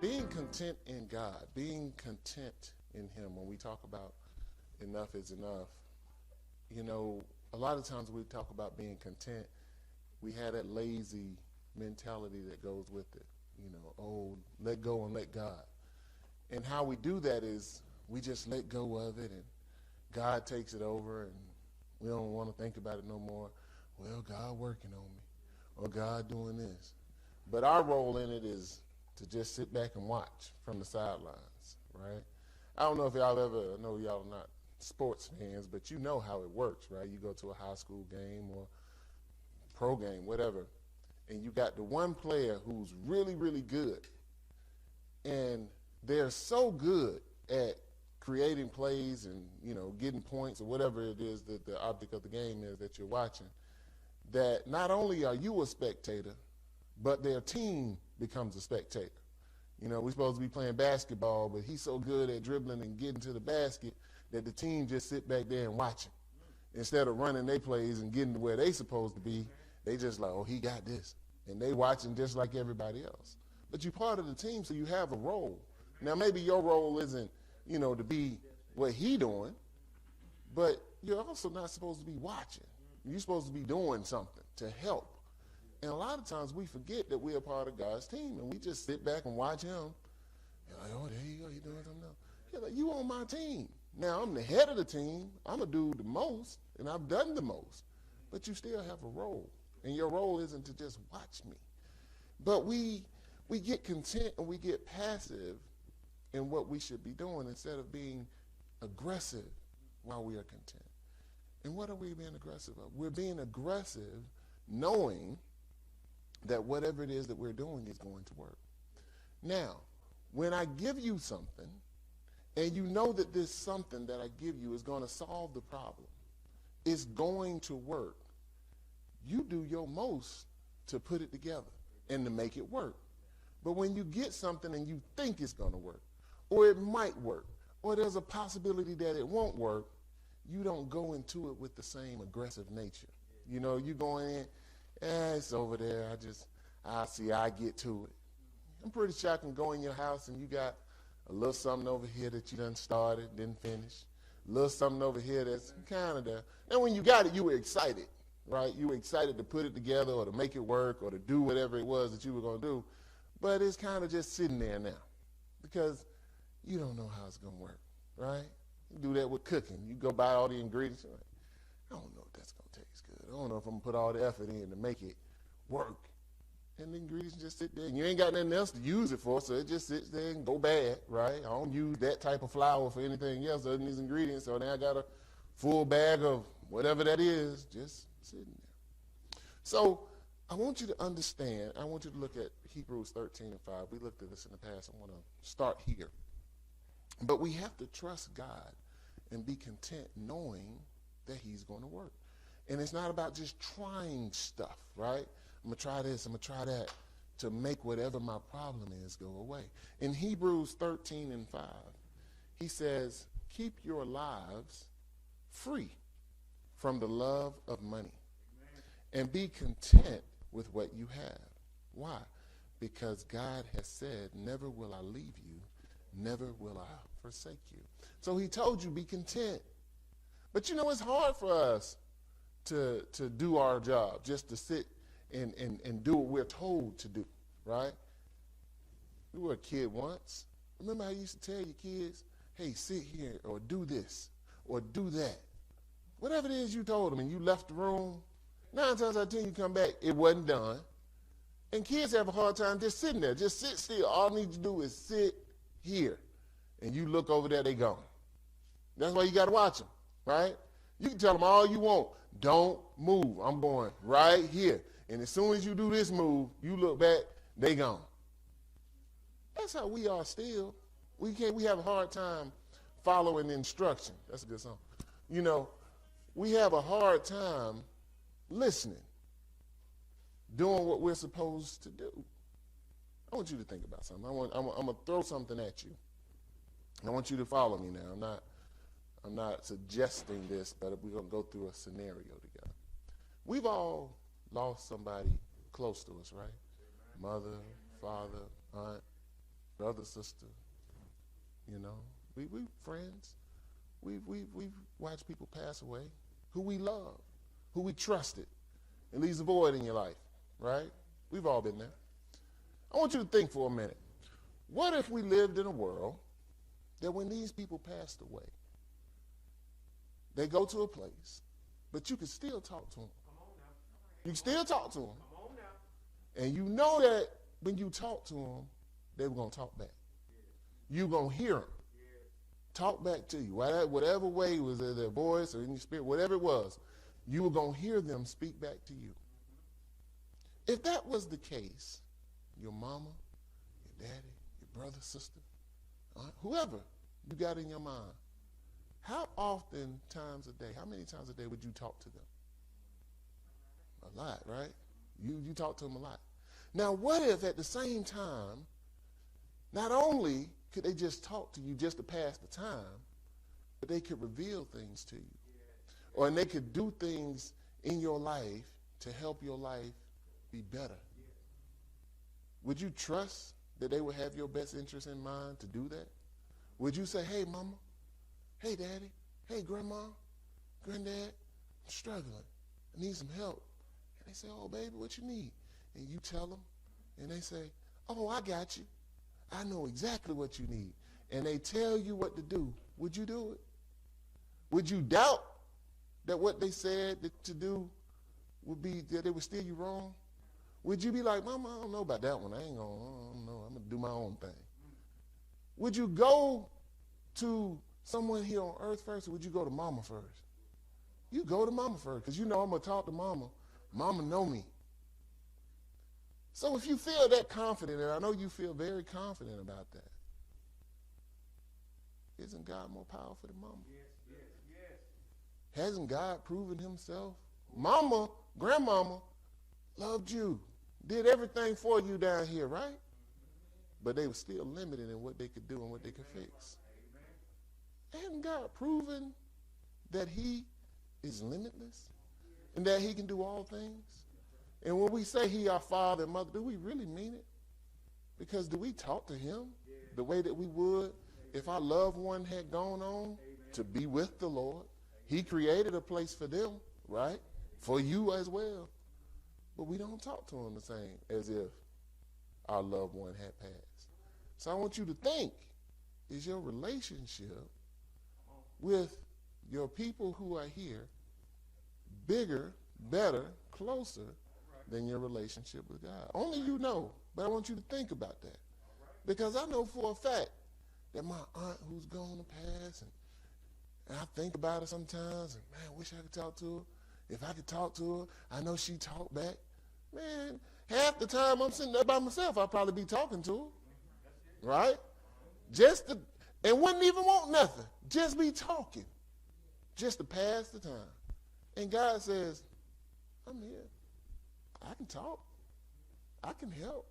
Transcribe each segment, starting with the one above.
Being content in God, being content in him, when we talk about enough is enough, you know, a lot of times we talk about being content, we have that lazy mentality that goes with it. You know, oh, let go and let God. And how we do that is we just let go of it and God takes it over and we don't want to think about it no more. Well, God working on me or God doing this. But our role in it is to just sit back and watch from the sidelines, right? I don't know if y'all ever, I know y'all are not sports fans, but you know how it works, right? You go to a high school game or pro game, whatever, and you got the one player who's really, really good. And they're so good at creating plays and, you know, getting points or whatever it is that the object of the game is that you're watching, that not only are you a spectator, but their team becomes a spectator. You know, we're supposed to be playing basketball, but he's so good at dribbling and getting to the basket that the team just sit back there and watch him. Instead of running their plays and getting to where they supposed to be, they just like, oh, he got this. And they watching just like everybody else. But you're part of the team, so you have a role. Now, maybe your role isn't, you know, to be what he doing, but you're also not supposed to be watching. You're supposed to be doing something to help. And a lot of times we forget that we're a part of God's team, and we just sit back and watch him. You're like, oh, there you go, you're doing something else. You're like, you on my team. Now, I'm the head of the team. I'm going to do the most, and I've done the most. But you still have a role, and your role isn't to just watch me. But we get content and we get passive in what we should be doing instead of being aggressive while we are content. And what are we being aggressive of? We're being aggressive knowing that whatever it is that we're doing is going to work. Now, when I give you something, and you know that this something that I give you is going to solve the problem, it's going to work, you do your most to put it together and to make it work. But when you get something and you think it's going to work, or it might work, or there's a possibility that it won't work, you don't go into it with the same aggressive nature. You know, you go in, it's over there, I get to it. I'm pretty sure I can go in your house and you got a little something over here that you done started, didn't finish. A little something over here that's kind of there. And when you got it, you were excited, right? You were excited to put it together or to make it work or to do whatever it was that you were going to do. But it's kind of just sitting there now because you don't know how it's going to work, right? You do that with cooking. You go buy all the ingredients. You're like, I don't know if that's going to taste good. I don't know if I'm going to put all the effort in to make it work. And the ingredients just sit there. And you ain't got nothing else to use it for, so it just sits there and go bad, right? I don't use that type of flour for anything else other than these ingredients. So now I got a full bag of whatever that is just sitting there. So I want you to understand, I want you to look at Hebrews 13:5. We looked at this in the past. I want to start here. But we have to trust God and be content knowing that he's going to work. And it's not about just trying stuff, right? I'm going to try this, I'm going to try that to make whatever my problem is go away. In Hebrews 13:5, he says, keep your lives free from the love of money and be content with what you have. Why? Because God has said, never will I leave you, never will I forsake you. So he told you, be content. But you know, it's hard for us to do our job, just to sit and do what we're told to do, right? You were a kid once. Remember how you used to tell your kids, hey, sit here or do this or do that. Whatever it is you told them and you left the room, 9 times out of 10 you come back, it wasn't done. And kids have a hard time just sitting there. Just sit still. All I need to do is sit here. And you look over there, they gone. That's why you got to watch them, right? You can tell them all you want. Don't move. I'm going right here. And as soon as you do this move, you look back, they gone. That's how we are still. We have a hard time following instruction. That's a good song. You know, we have a hard time listening, doing what we're supposed to do. I want you to think about something. I'm going to throw something at you. I want you to follow me now. I'm not suggesting this, but we're going to go through a scenario together. We've all lost somebody close to us, right? Mother, father, aunt, brother, sister, we friends. We've watched people pass away who we love, who we trusted. It leaves a void in your life, right? We've all been there. I want you to think for a minute. What if we lived in a world that when these people passed away, they go to a place, but you can still talk to them. You can still talk to them. And you know that when you talk to them, they were going to talk back. You're going to hear them talk back to you. Whatever way, was it their voice or in your spirit, whatever it was, you were going to hear them speak back to you. If that was the case, your mama, your daddy, your brother, sister, whoever you got in your mind, how often times a day, how many times a day would you talk to them? A lot, right? You talk to them a lot. Now, what if at the same time, not only could they just talk to you just to pass the time, but they could reveal things to you. Or they could do things in your life to help your life be better. Would you trust that they would have your best interest in mind to do that? Would you say, hey, mama, hey, daddy, hey, grandma, granddad, I'm struggling. I need some help. And they say, oh, baby, what you need? And you tell them, and they say, oh, I got you. I know exactly what you need. And they tell you what to do. Would you do it? Would you doubt that what they said to do would be, that they would steer you wrong? Would you be like, Mama, I don't know about that one. I don't know. I'm going to do my own thing. Would you go to someone here on earth first, or would you go to Mama first? You go to Mama first, because you know I'm going to talk to Mama. Mama know me. So if you feel that confident, and I know you feel very confident about that, isn't God more powerful than Mama? Yes. Hasn't God proven himself? Mama, grandmama, loved you, did everything for you down here, right? But they were still limited in what they could do and what they could fix. Hasn't God proven that he is limitless and that he can do all things? And when we say he our father and mother, do we really mean it? Because do we talk to him the way that we would if our loved one had gone on to be with the Lord? He created a place for them, right? For you as well. But we don't talk to him the same as if our loved one had passed. So I want you to think, is your relationship with your people who are here bigger, better, closer than your relationship with God? Only you know, but I want you to think about that. Because I know for a fact that my aunt who's gone to pass, and I think about her sometimes, and man, I wish I could talk to her. If I could talk to her, I know she'd talk back. Man, half the time I'm sitting there by myself, I'll probably be talking to her. Right? And wouldn't even want nothing. Just be talking. Just to pass the time. And God says, I'm here. I can talk. I can help.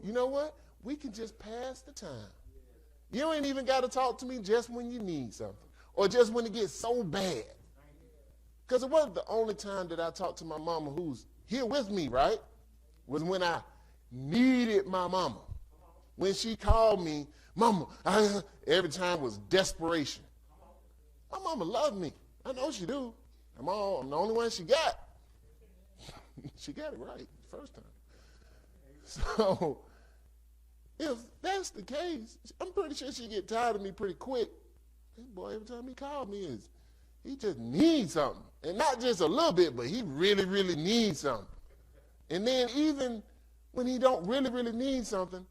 You know what? We can just pass the time. You ain't even got to talk to me just when you need something. Or just when it gets so bad. Because it wasn't the only time that I talked to my mama who's here with me, right? Was when I needed my mama. When she called me, Mama, every time was desperation. My mama loved me. I know she do. I'm the only one she got. She got it right the first time. So, if that's the case, I'm pretty sure she'd get tired of me pretty quick. This boy, every time he called me, he just needs something. And not just a little bit, but he really, really needs something. And then even when he don't really, really need something,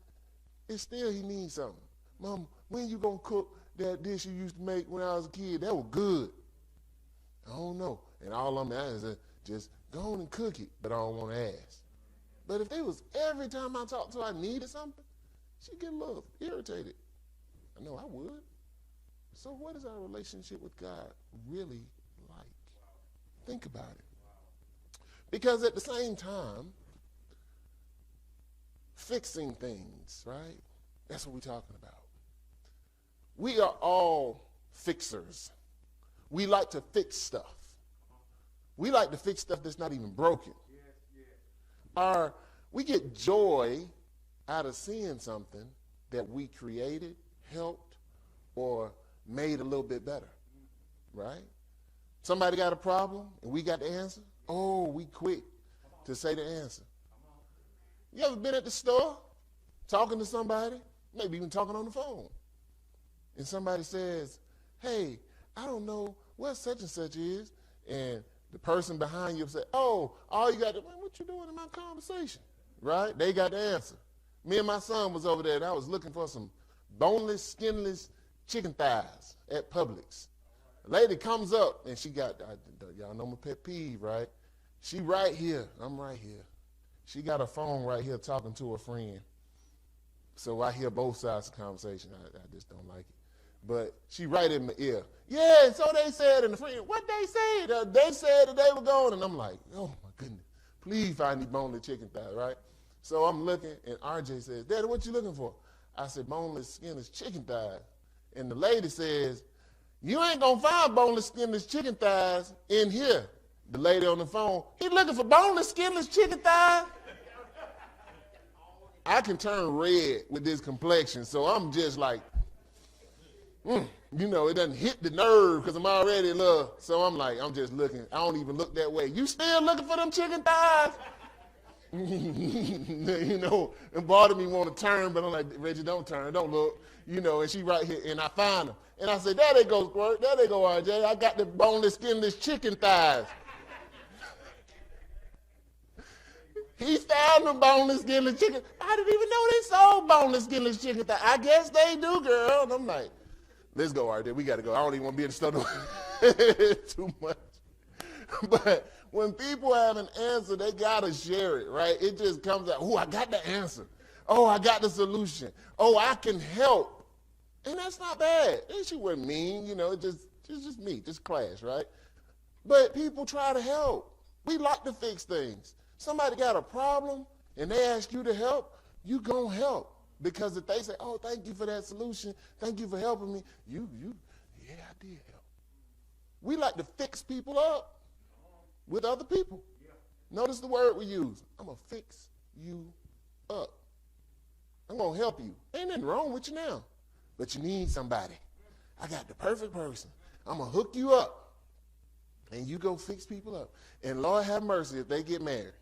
it's still he needs something. Mama, when you going to cook that dish you used to make when I was a kid? That was good. I don't know. And all I'm asking is just go on and cook it, but I don't want to ask. But if they was every time I talked to her I needed something, she'd get a little irritated. I know I would. So what is our relationship with God really like? Think about it. Because at the same time, fixing things, right? That's what we're talking about. We are all fixers. We like to fix stuff. We like to fix stuff that's not even broken. We get joy out of seeing something that we created, helped, or made a little bit better, right? Somebody got a problem and we got the answer. Oh, we quick to say the answer. You ever been at the store talking to somebody, maybe even talking on the phone, and somebody says, hey, I don't know what such and such is, and the person behind you say, oh, all you got to, what you doing in my conversation, right? They got the answer. Me and my son was over there, and I was looking for some boneless, skinless chicken thighs at Publix. A lady comes up, and she got, y'all know my pet peeve, right? She right here. I'm right here. She got a phone right here talking to her friend. So I hear both sides of the conversation. I just don't like it. But she right in my ear. Yeah, so they said, and the friend, what they said? They said that they were going. And I'm like, oh, my goodness. Please find me boneless chicken thighs, right? So I'm looking, and RJ says, Daddy, what you looking for? I said, boneless, skinless chicken thighs. And the lady says, you ain't going to find boneless, skinless chicken thighs in here. The lady on the phone, he looking for boneless, skinless chicken thighs? I can turn red with this complexion, so I'm just like, you know, it doesn't hit the nerve because I'm already in love. So I'm like, I'm just looking. I don't even look that way. You still looking for them chicken thighs? You know, and part of me want to turn, but I'm like, Reggie, don't turn, don't look. You know, and she right here, and I find her. And I said, there they go, Squirt. There they go, RJ. I got the boneless, skinless chicken thighs. He found the boneless, skinless chicken. I didn't even know they sold boneless, skinless chicken thighs. I guess they do, girl. And I'm like, let's go, RJ. We got to go. I don't even want to be in the store too much. But when people have an answer, they got to share it, right? It just comes out, oh, I got the answer. Oh, I got the solution. Oh, I can help. And that's not bad. She wasn't mean, you know, it's just me, just clash, right? But people try to help. We like to fix things. Somebody got a problem and they ask you to help, you gonna help. Because if they say, oh, thank you for that solution, thank you for helping me, yeah, I did help. We like to fix people up with other people. Notice the word we use. I'm gonna fix you up. I'm gonna help you. Ain't nothing wrong with you now. But you need somebody. I got the perfect person. I'm gonna hook you up. And you go fix people up. And Lord have mercy if they get married.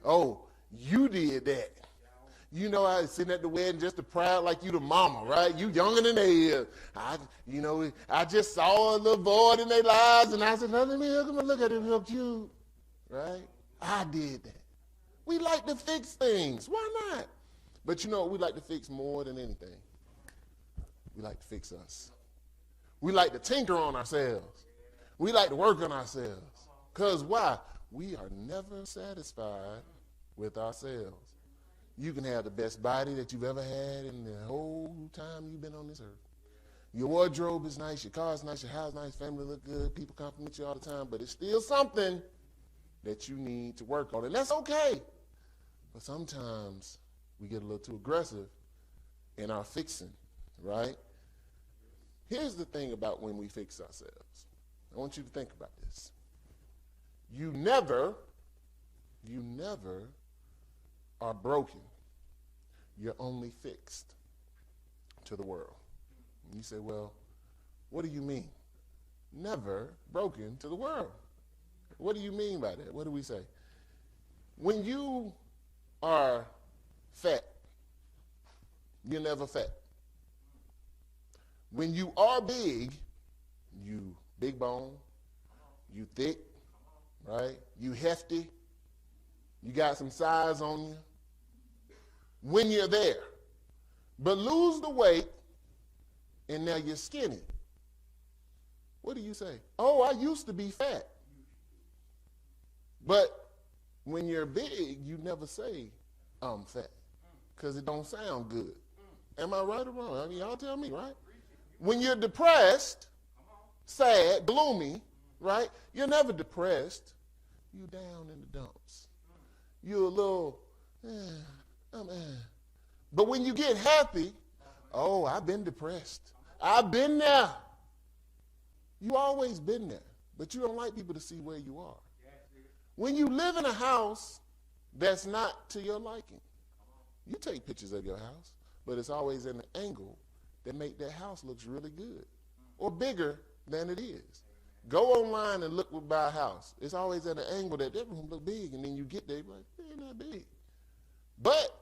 Oh, you did that. You know, I was sitting at the wedding just to proud like you the mama, right? You younger than they is. I just saw a little void in their lives, and I said, let me look at him real cute, right? I did that. We like to fix things. Why not? But you know, we like to fix more than anything. We like to fix us. We like to tinker on ourselves. We like to work on ourselves. Because why? We are never satisfied with ourselves. You can have the best body that you've ever had in the whole time you've been on this earth. Your wardrobe is nice, your car is nice, your house is nice, family look good, people compliment you all the time, but it's still something that you need to work on. And that's okay. But sometimes we get a little too aggressive in our fixing, right? Here's the thing about when we fix ourselves. I want you to think about this. You never are broken. You're only fixed to the world. And you say, well, what do you mean? Never broken to the world. What do you mean by that? What do we say? When you are fat, you're never fat. When you are big, you big bone, you thick, right? You hefty, you got some size on you. When you're there, but lose the weight, and now you're skinny. What do you say? Oh, I used to be fat. But when you're big, you never say, I'm fat, because it don't sound good. Am I right or wrong? I mean, y'all tell me, right? When you're depressed, sad, gloomy, right? You're never depressed. You're down in the dumps. You're a little, But when you get happy, oh, I've been depressed. I've been there. You always been there, but you don't like people to see where you are. When you live in a house that's not to your liking, you take pictures of your house. but it's always in an angle that make that house looks really good or bigger than it is. Go online and look what buy a house. It's always at an angle that room look big, and then you get there, you're like, it ain't that big. But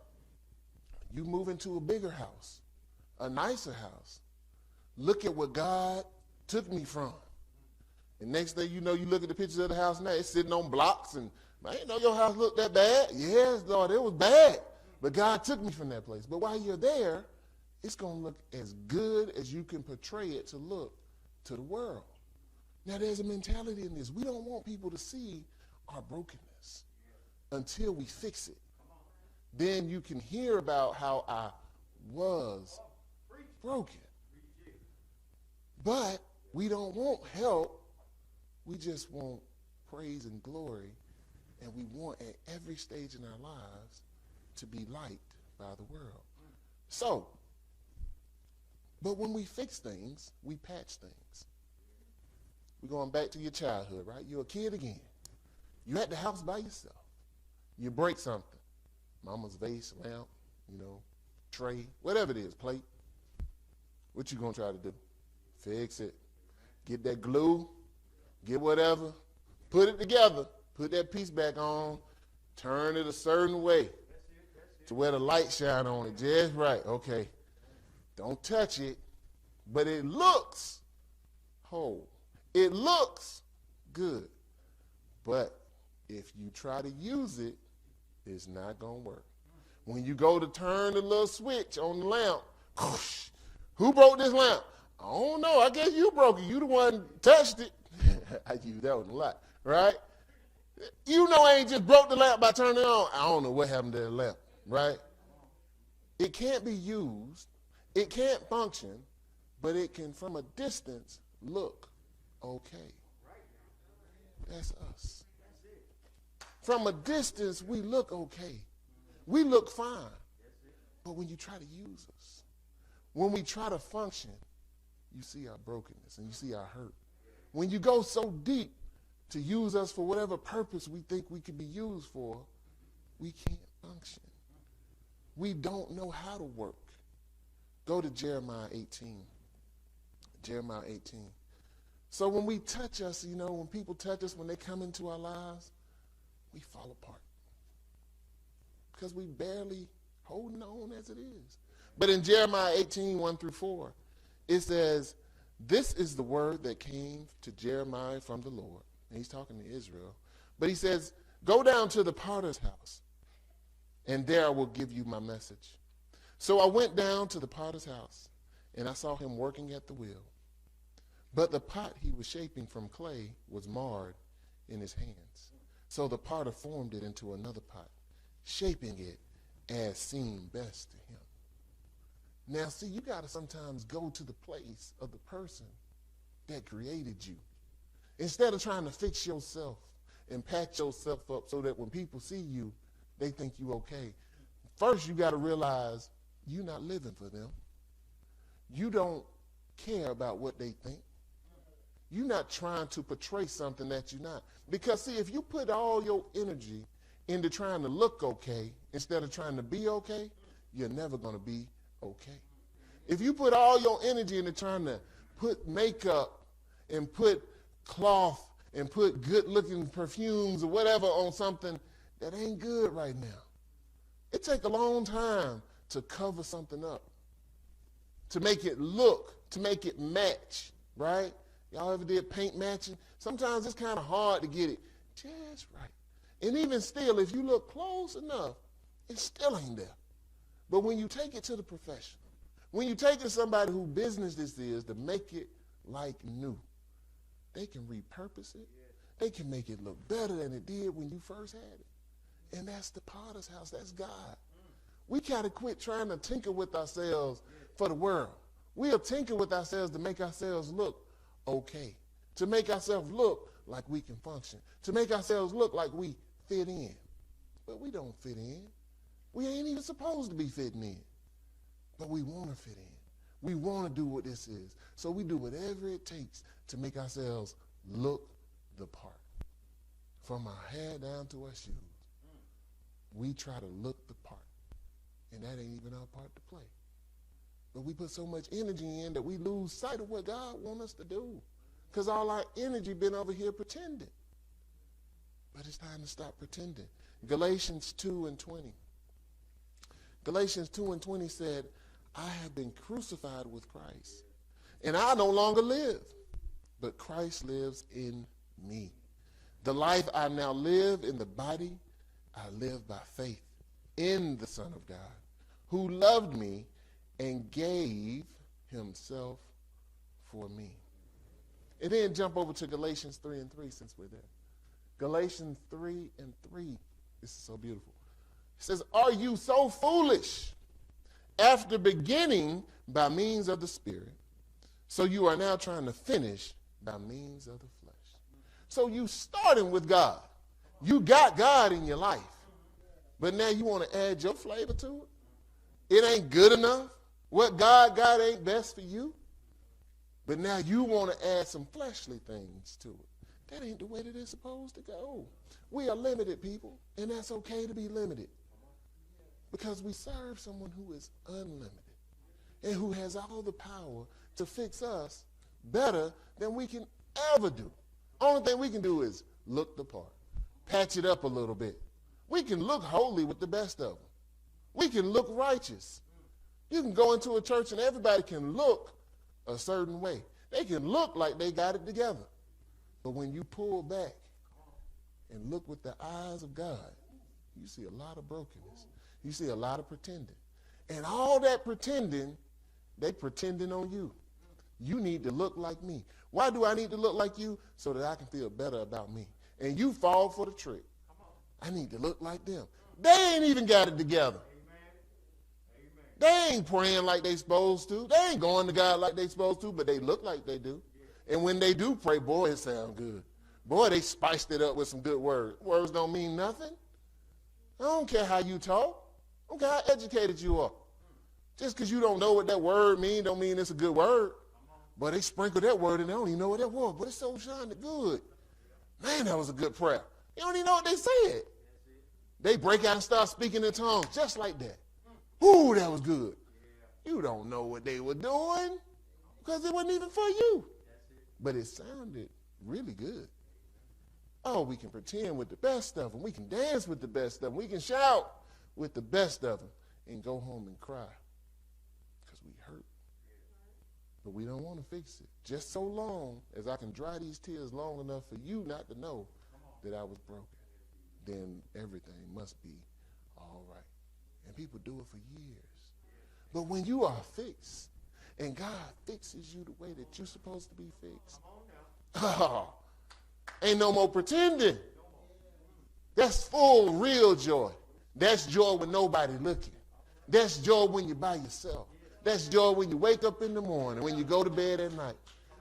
you move into a bigger house, a nicer house. Look at what God took me from. And next thing you know, you look at the pictures of the house now, it's sitting on blocks, and I didn't know your house looked that bad. Yes, Lord, it was bad. But God took me from that place. But while you're there, it's going to look as good as you can portray it to look to the world. Now, there's a mentality in this. We don't want people to see our brokenness until we fix it. Then you can hear about how I was broken. But we don't want help. We just want praise and glory. And we want at every stage in our lives to be liked by the world. So, but when we fix things, we patch things. We're going back to your childhood, right? You're a kid again. You're at the house by yourself. You break something. Mama's vase, lamp, tray, whatever it is, plate. What you going to try to do? Fix it. Get that glue. Get whatever. Put it together. Put that piece back on. Turn it a certain way to where the light shine on it just right. Okay. Don't touch it. But it looks whole. It looks good. But if you try to use it, it's not going to work. When you go to turn the little switch on the lamp, whoosh, who broke this lamp? I don't know. I guess you broke it. You the one touched it. I use that one a lot, right? I ain't just broke the lamp by turning it on. I don't know what happened to the lamp, right? It can't be used. It can't function, but it can, from a distance, look okay. That's us. From a distance, we look okay. We look fine. But when you try to use us, when we try to function, you see our brokenness and you see our hurt. When you go so deep to use us for whatever purpose we think we could be used for, we can't function. We don't know how to work. Go to Jeremiah 18. Jeremiah 18. So when we touch us, when people touch us, when they come into our lives, we fall apart. Because we barely holding on as it is. But in Jeremiah 18, 1 through 4, it says, this is the word that came to Jeremiah from the Lord. And he's talking to Israel. But he says, go down to the potter's house, and there I will give you my message. So I went down to the potter's house, and I saw him working at the wheel. But the pot he was shaping from clay was marred in his hands. So the potter formed it into another pot, shaping it as seemed best to him. Now, see, you got to sometimes go to the place of the person that created you. Instead of trying to fix yourself and patch yourself up so that when people see you, they think you okay. First, you got to realize you're not living for them. You don't care about what they think. You're not trying to portray something that you're not. Because, see, if you put all your energy into trying to look okay instead of trying to be okay, you're never going to be okay. If you put all your energy into trying to put makeup and put cloth and put good-looking perfumes or whatever on something that ain't good right now, it takes a long time to cover something up, to make it look, to make it match, right? Y'all ever did paint matching? Sometimes it's kind of hard to get it just right. And even still, if you look close enough, it still ain't there. But when you take it to the professional, when you take it to somebody whose business this is to make it like new, they can repurpose it. They can make it look better than it did when you first had it. And that's the potter's house. That's God. We got to quit trying to tinker with ourselves for the world. We'll tinker with ourselves to make ourselves look okay, to make ourselves look like we can function, to make ourselves look like we fit in. But we don't fit in. We ain't even supposed to be fitting in. But we want to fit in. We want to do what this is. So we do whatever it takes to make ourselves look the part. From our hair down to our shoes, we try to look the part. And that ain't even our part to play. But we put so much energy in that we lose sight of what God wants us to do. Because all our energy been over here pretending. But it's time to stop pretending. Galatians 2:20. Galatians 2:20 said, I have been crucified with Christ, and I no longer live, but Christ lives in me. The life I now live in the body, I live by faith in the Son of God, who loved me and gave himself for me. And then jump over to Galatians 3:3 since we're there. Galatians 3:3. This is so beautiful. It says, are you so foolish? After beginning by means of the Spirit, so you are now trying to finish by means of the flesh. So you starting with God. You got God in your life. But now you want to add your flavor to it? It ain't good enough. What God got ain't best for you. But now you want to add some fleshly things to it. That ain't the way that it's supposed to go. We are limited people, and that's okay to be limited. Because we serve someone who is unlimited and who has all the power to fix us better than we can ever do. Only thing we can do is look the part, patch it up a little bit. We can look holy with the best of them. We can look righteous. You can go into a church and everybody can look a certain way. They can look like they got it together. But when you pull back and look with the eyes of God, you see a lot of brokenness. You see a lot of pretending. And all that pretending, they pretending on you. You need to look like me. Why do I need to look like you? So that I can feel better about me. And you fall for the trick. I need to look like them. They ain't even got it together. They ain't praying like they supposed to. They ain't going to God like they supposed to, but they look like they do. And when they do pray, boy, it sounds good. Boy, they spiced it up with some good words. Words don't mean nothing. I don't care how you talk. I don't care how educated you are. Just because you don't know what that word means don't mean it's a good word. But they sprinkle that word and they don't even know what that was. But it's so shining good. Man, that was a good prayer. You don't even know what they said. They break out and start speaking in tongues just like that. Ooh, that was good. You don't know what they were doing because it wasn't even for you. But it sounded really good. Oh, we can pretend with the best of them. We can dance with the best of them. We can shout with the best of them and go home and cry because we hurt. But we don't want to fix it. Just so long as I can dry these tears long enough for you not to know that I was broken, then everything must be all right. And people do it for years. But when you are fixed and God fixes you the way that you're supposed to be fixed, oh, ain't no more pretending. That's full, real joy. That's joy when nobody looking. That's joy when you're by yourself. That's joy when you wake up in the morning, when you go to bed at night.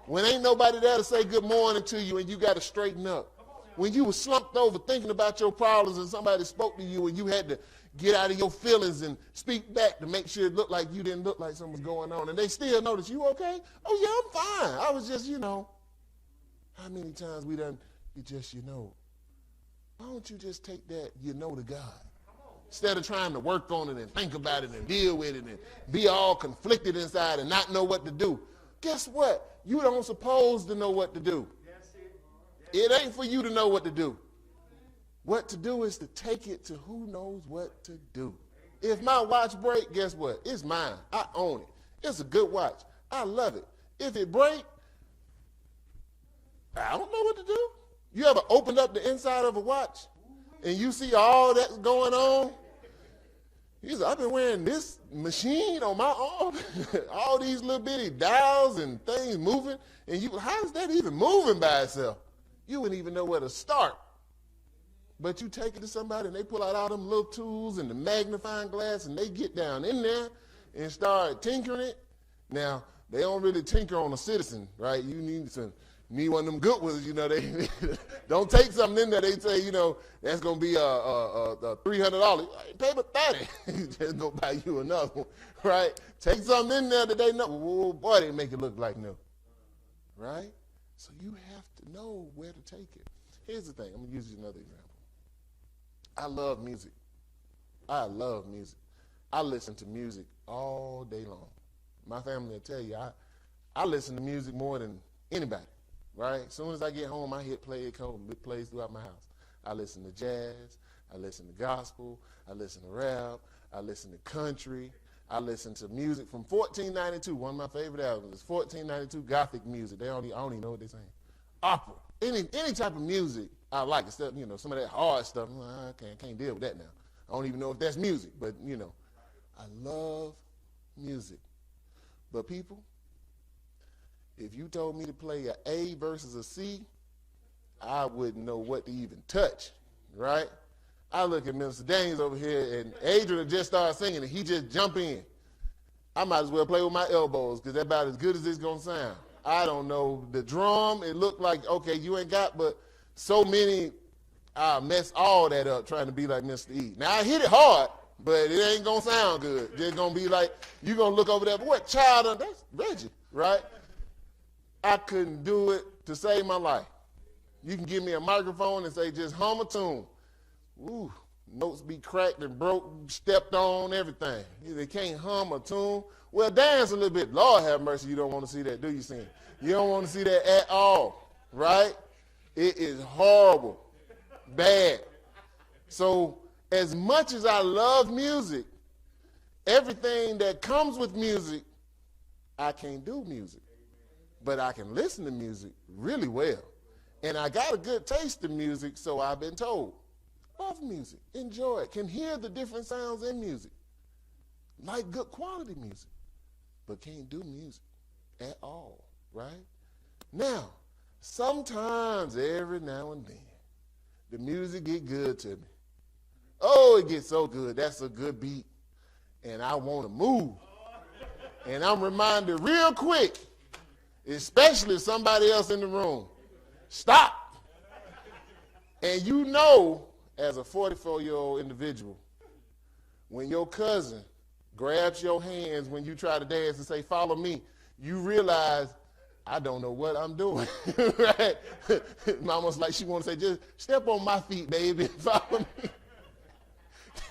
When ain't nobody there to say good morning to you and you got to straighten up. When you were slumped over thinking about your problems and somebody spoke to you and you had to get out of your feelings and speak back to make sure it looked like you didn't look like something was going on. And they still notice, you okay? Oh, yeah, I'm fine. I was just, how many times we done, why don't you just take that, to God? Instead of trying to work on it and think about it and deal with it and be all conflicted inside and not know what to do. Guess what? You don't supposed to know what to do. It ain't for you to know what to do. What to do is to take it to who knows what to do. If my watch break, guess what? It's mine. I own it. It's a good watch. I love it. If it break, I don't know what to do. You ever opened up the inside of a watch and you see all that's going on? You say, I've been wearing this machine on my arm, all these little bitty dials and things moving, and how is that even moving by itself? You wouldn't even know where to start. But you take it to somebody and they pull out all them little tools and the magnifying glass and they get down in there and start tinkering it. Now, they don't really tinker on a citizen, right? You need one of them good ones, they don't take something in there. They say, that's going to be $300. Pay but $30. Just go buy you another one, right? Take something in there that they know. Oh, boy, they make it look like new, right? So you have to know where to take it. Here's the thing. I'm going to use another example. I love music. I listen to music all day long. My family will tell you, I listen to music more than anybody, right? As soon as I get home, I hit play. It plays throughout my house. I listen to jazz. I listen to gospel. I listen to rap. I listen to country. I listen to music from 1492. One of my favorite albums is 1492 Gothic music. I don't even know what they're saying. Opera. Any type of music I like, except, some of that hard stuff. I can't deal with that now. I don't even know if that's music, but, I love music. But people, if you told me to play an A versus a C, I wouldn't know what to even touch, right? I look at Mr. Daniels over here, and Adrian just started singing, and he just jump in. I might as well play with my elbows, because that's about as good as it's going to sound. I don't know. The drum, it looked like, okay, you ain't got but so many, I mess all that up trying to be like Mr. E. Now, I hit it hard, but it ain't going to sound good. Just going to be like, you're going to look over there, but what child? That's Reggie, right? I couldn't do it to save my life. You can give me a microphone and say, just hum a tune. Ooh, notes be cracked and broke, stepped on, everything. They can't hum a tune. Well, dance a little bit. Lord have mercy, you don't want to see that, do you, Sin? You don't want to see that at all, right? It is horrible, bad. So as much as I love music, everything that comes with music, I can't do music. But I can listen to music really well. And I got a good taste in music, so I've been told. Love music, enjoy it, can hear the different sounds in music. Like good quality music, but can't do music at all, right? Now, sometimes, every now and then, the music get good to me. Oh, it gets so good. That's a good beat. And I want to move. And I'm reminded real quick, especially somebody else in the room, stop. And you know, as a 44-year-old individual, when your cousin grabs your hands when you try to dance and say, follow me, you realize, I don't know what I'm doing, right? Almost like she wants to say, just step on my feet, baby, and follow me.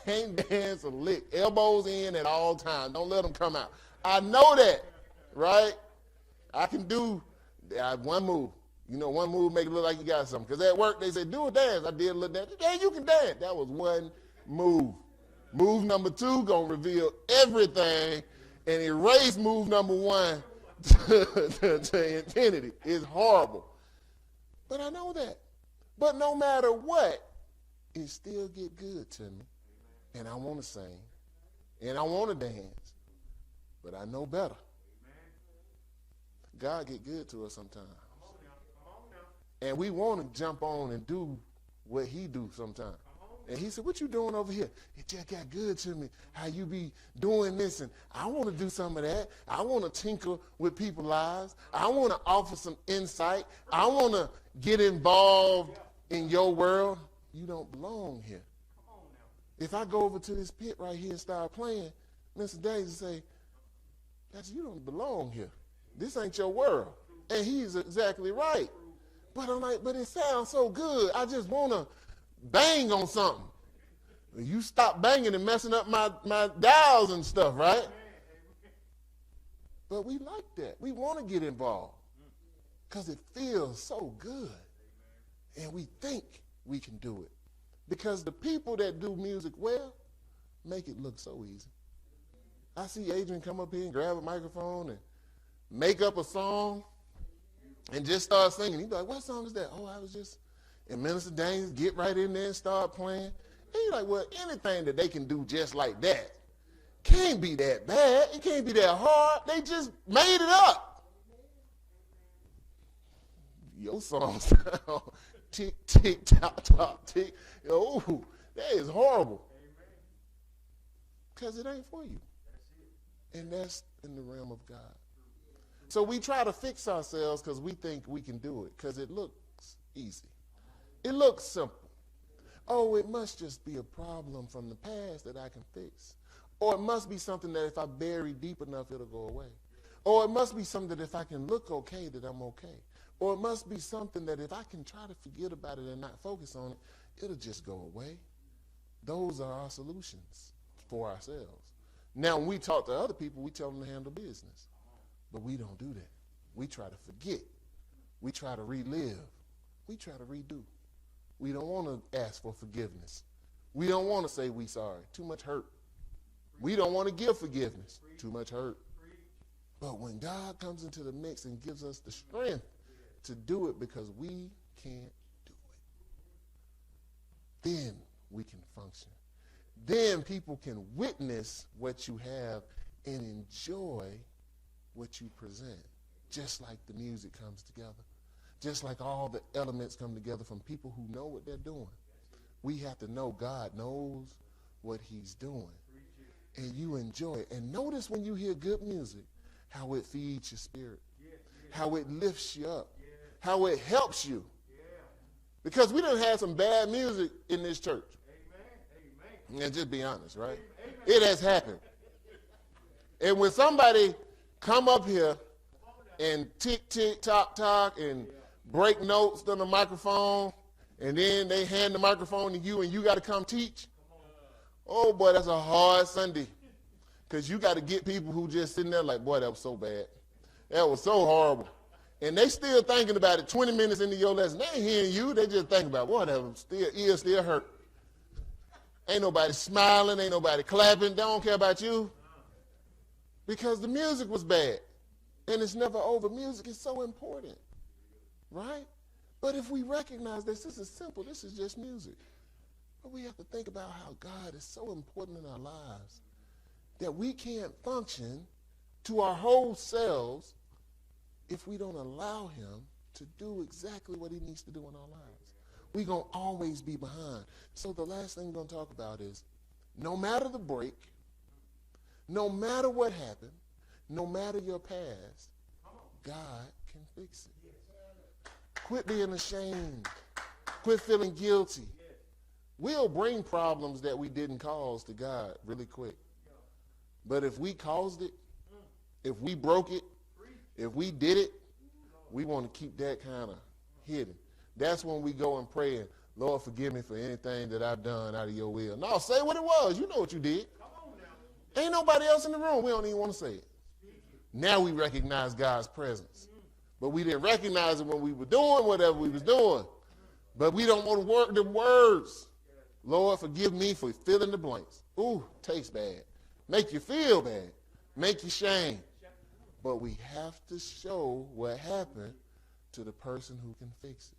Can't dance a lick. Elbows in at all times. Don't let them come out. I know that, right? I can do one move. One move make it look like you got something. Because at work, they say, do a dance. I did a little dance. Yeah, you can dance. That was one move. Move number 2 going to reveal everything and erase move number 1 to infinity. It's horrible. But I know that. But no matter what, it still get good to me. And I want to sing. And I want to dance. But I know better. God get good to us sometimes. And we want to jump on and do what he do sometimes. And he said, what you doing over here? It just got good to me, how you be doing this. And I want to do some of that. I want to tinker with people's lives. I want to offer some insight. I want to get involved in your world. You don't belong here. If I go over to this pit right here and start playing, Mr. Daisy say, you don't belong here. This ain't your world. And he's exactly right. But I'm like, but it sounds so good. I just want to bang on something. You stop banging and messing up my dials and stuff, right? But we like that. We want to get involved because it feels so good. And we think we can do it. Because the people that do music well make it look so easy. I see Adrian come up here and grab a microphone and make up a song and just start singing. He'd be like, what song is that? Oh, I was just, and Minister Daniels get right in there and start playing. And you're like, well, anything that they can do just like that can't be that bad. It can't be that hard. They just made it up. Your song sound tick, tick, tock, tock, tick. Oh, that is horrible. Because it ain't for you. And that's in the realm of God. So we try to fix ourselves because we think we can do it because it looks easy. It looks simple. Oh, it must just be a problem from the past that I can fix. Or it must be something that if I bury deep enough, it'll go away. Or it must be something that if I can look okay, that I'm okay. Or it must be something that if I can try to forget about it and not focus on it, it'll just go away. Those are our solutions for ourselves. Now, when we talk to other people, we tell them to handle business. But we don't do that. We try to forget. We try to relive. We try to redo. We don't want to ask for forgiveness. We don't want to say we sorry. Too much hurt. We don't want to give forgiveness. Too much hurt. But when God comes into the mix and gives us the strength to do it because we can't do it, then we can function. Then people can witness what you have and enjoy what you present, just like the music comes together, just like all the elements come together from people who know what they're doing. We have to know God knows what he's doing, and you enjoy it. And notice when you hear good music, how it feeds your spirit, how it lifts you up, how it helps you. Because we done had some bad music in this church. And just be honest, right? It has happened. And when somebody come up here and tick, tick, tock, tock, and break notes on the microphone, and then they hand the microphone to you and you got to come teach, oh, boy, that's a hard Sunday. Because you got to get people who just sitting there like, boy, that was so bad. That was so horrible. And they still thinking about it 20 minutes into your lesson. They ain't hearing you. They just thinking about, boy, that was ear still hurt. Ain't nobody smiling. Ain't nobody clapping. They don't care about you. Because the music was bad. And it's never over. Music is so important. Right? But if we recognize this is simple. This is just music. But we have to think about how God is so important in our lives that we can't function to our whole selves if we don't allow him to do exactly what he needs to do in our lives. We're going to always be behind. So the last thing we're going to talk about is no matter the break, no matter what happened, no matter your past, God can fix it. Quit being ashamed. Quit feeling guilty. We'll bring problems that we didn't cause to God really quick. But if we caused it, if we broke it, if we did it, we want to keep that kind of hidden. That's when we go and pray and, Lord, forgive me for anything that I've done out of your will. No, say what it was. You know what you did. Ain't nobody else in the room. We don't even want to say it. Now we recognize God's presence. But we didn't recognize it when we were doing whatever we was doing. But we don't want to work the words. Lord, forgive me for filling the blanks. Ooh, tastes bad. Make you feel bad. Make you shame. But we have to show what happened to the person who can fix it.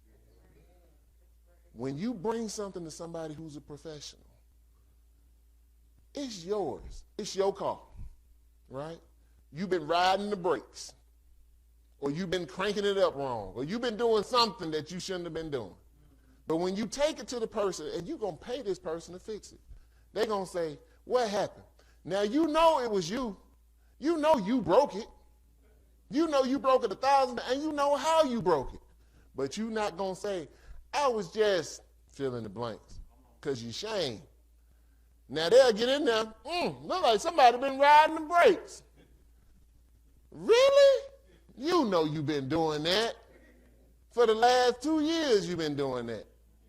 When you bring something to somebody who's a professional, it's yours. It's your car, right? You've been riding the brakes, or you've been cranking it up wrong, or you've been doing something that you shouldn't have been doing. But when you take it to the person, and you're going to pay this person to fix it, they're going to say, what happened? Now, you know it was you. You know you broke it. You know you broke it 1,000, and you know how you broke it. But you're not going to say, I was just fill in the blanks, because you're ashamed. Now, they'll get in there, look like somebody been riding the brakes. Really? You know you've been doing that. For the last 2 years you've been doing that.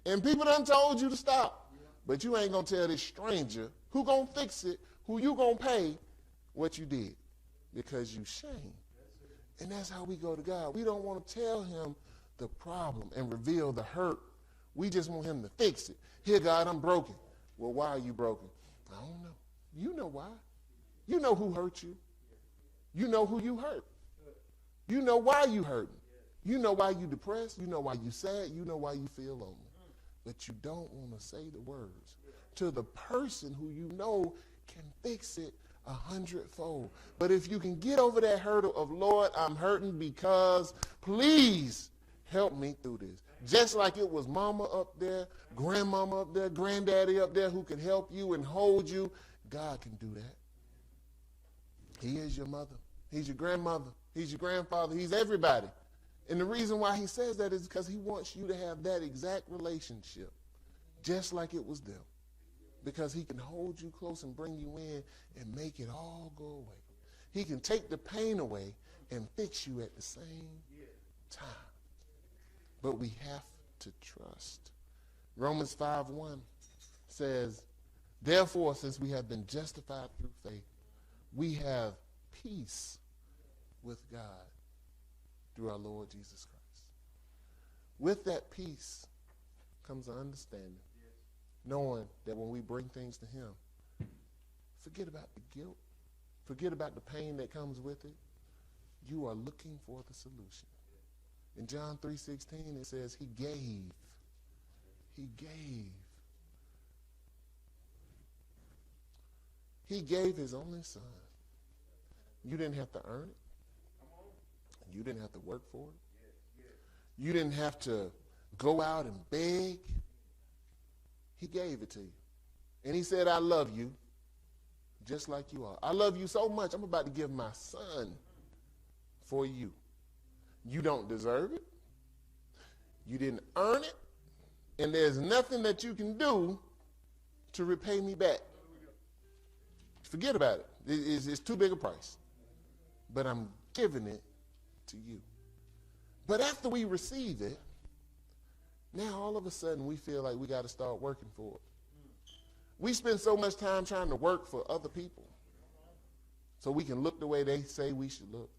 And people done told you to stop. But you ain't going to tell this stranger who going to fix it, who you going to pay what you did, because you shame. And that's how we go to God. We don't want to tell him the problem and reveal the hurt. We just want him to fix it. Here, God, I'm broken. Well, why are you broken? I don't know. You know why. You know who hurt you. You know who you hurt. You know why you hurting. You know why you depressed. You know why you sad. You know why you feel lonely. But you don't want to say the words to the person who you know can fix it 100-fold. But if you can get over that hurdle of, Lord, I'm hurting because please help me through this. Just like it was mama up there, grandmama up there, granddaddy up there who can help you and hold you, God can do that. He is your mother. He's your grandmother. He's your grandfather. He's everybody. And the reason why he says that is because he wants you to have that exact relationship, just like it was them. Because he can hold you close and bring you in and make it all go away. He can take the pain away and fix you at the same time. But we have to trust. Romans 5:1 says, therefore, since we have been justified through faith, we have peace with God through our Lord Jesus Christ. With that peace comes an understanding, knowing that when we bring things to him, forget about the guilt, forget about the pain that comes with it. You are looking for the solution. In John 3:16, it says he gave. He gave. He gave his only son. You didn't have to earn it. You didn't have to work for it. You didn't have to go out and beg. He gave it to you. And he said, I love you just like you are. I love you so much, I'm about to give my son for you. You don't deserve it. You didn't earn it. And there's nothing that you can do to repay me back. Forget about it. It's too big a price. But I'm giving it to you. But after we receive it, now all of a sudden we feel like we got to start working for it. We spend so much time trying to work for other people so we can look the way they say we should look.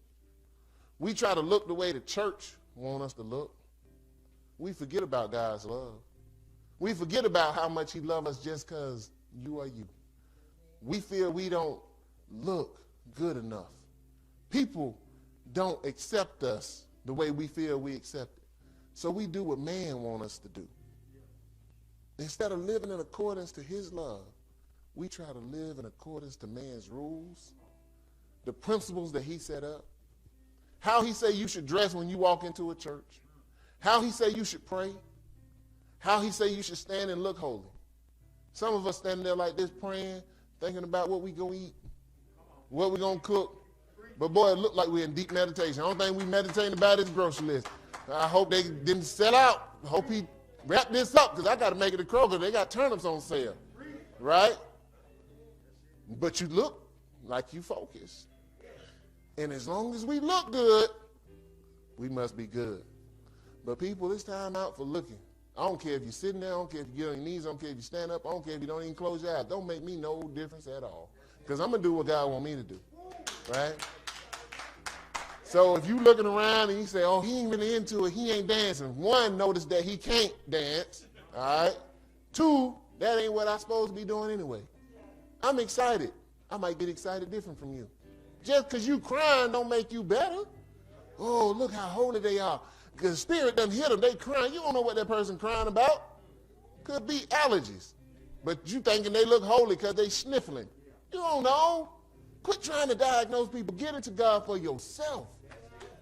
We try to look the way the church wants us to look. We forget about God's love. We forget about how much he loves us just because you are you. We feel we don't look good enough. People don't accept us the way we feel we accept it. So we do what man wants us to do. Instead of living in accordance to his love, we try to live in accordance to man's rules, the principles that he set up, how he say you should dress when you walk into a church, how he say you should pray, how he say you should stand and look holy. Some of us standing there like this praying, thinking about what we going to eat, what we going to cook. But boy, it looked like we're in deep meditation. The only thing we meditating about is grocery list. I hope they didn't sell out. I hope he wrapped this up because I got to make it to Kroger. They got turnips on sale, right? But you look like you focused. And as long as we look good, we must be good. But people, it's time out for looking. I don't care if you're sitting there. I don't care if you get on your knees. I don't care if you stand up. I don't care if you don't even close your eyes. Don't make me no difference at all. Because I'm going to do what God wants me to do, right? So if you looking around and you say, oh, he ain't really into it, he ain't dancing. One, notice that he can't dance, all right? Two, that ain't what I'm supposed to be doing anyway. I'm excited. I might get excited different from you. Just because you crying don't make you better. Oh, look how holy they are. Because the spirit doesn't hit them, they crying. You don't know what that person crying about. Could be allergies. But you thinking they look holy because they sniffling. You don't know. Quit trying to diagnose people. Get into God for yourself.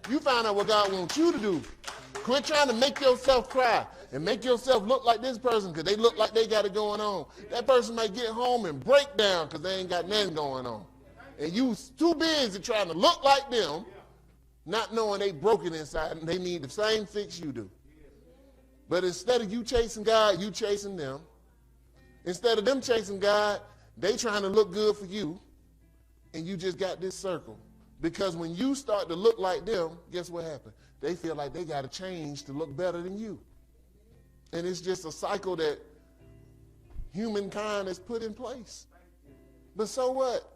You find out what God wants you to do. Quit trying to make yourself cry and make yourself look like this person because they look like they got it going on. That person might get home and break down because they ain't got nothing going on. And you too busy trying to look like them, not knowing they broken inside and they need the same fix you do. But instead of you chasing God, you chasing them. Instead of them chasing God, they trying to look good for you, and you just got this circle. Because when you start to look like them, guess what happened? They feel like they got to change to look better than you. And it's just a cycle that humankind has put in place. But so what?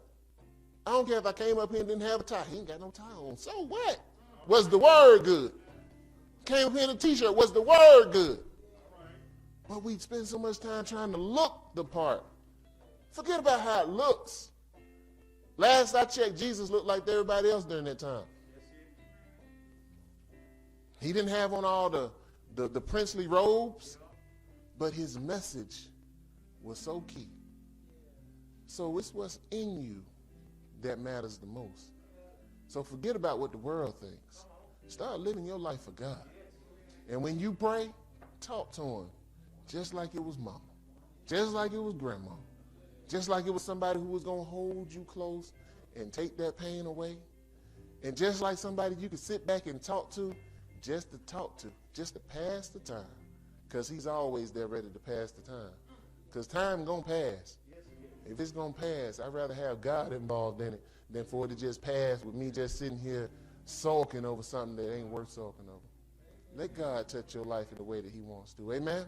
I don't care if I came up here and didn't have a tie. He ain't got no tie on. So what? Was the word good? Came up here in a t-shirt. Was the word good? But we spend so much time trying to look the part. Forget about how it looks. Last I checked, Jesus looked like everybody else during that time. He didn't have on all the princely robes, but his message was so key. So it's what's in you that matters the most. So forget about what the world thinks. Start living your life for God. And when you pray, talk to him just like it was mama, just like it was grandma, just like it was somebody who was going to hold you close and take that pain away. And just like somebody you could sit back and talk to, just to talk to, just to pass the time. Because he's always there ready to pass the time. Because time going to pass. If it's going to pass, I'd rather have God involved in it than for it to just pass with me just sitting here sulking over something that ain't worth sulking over. Let God touch your life in the way that he wants to. Amen?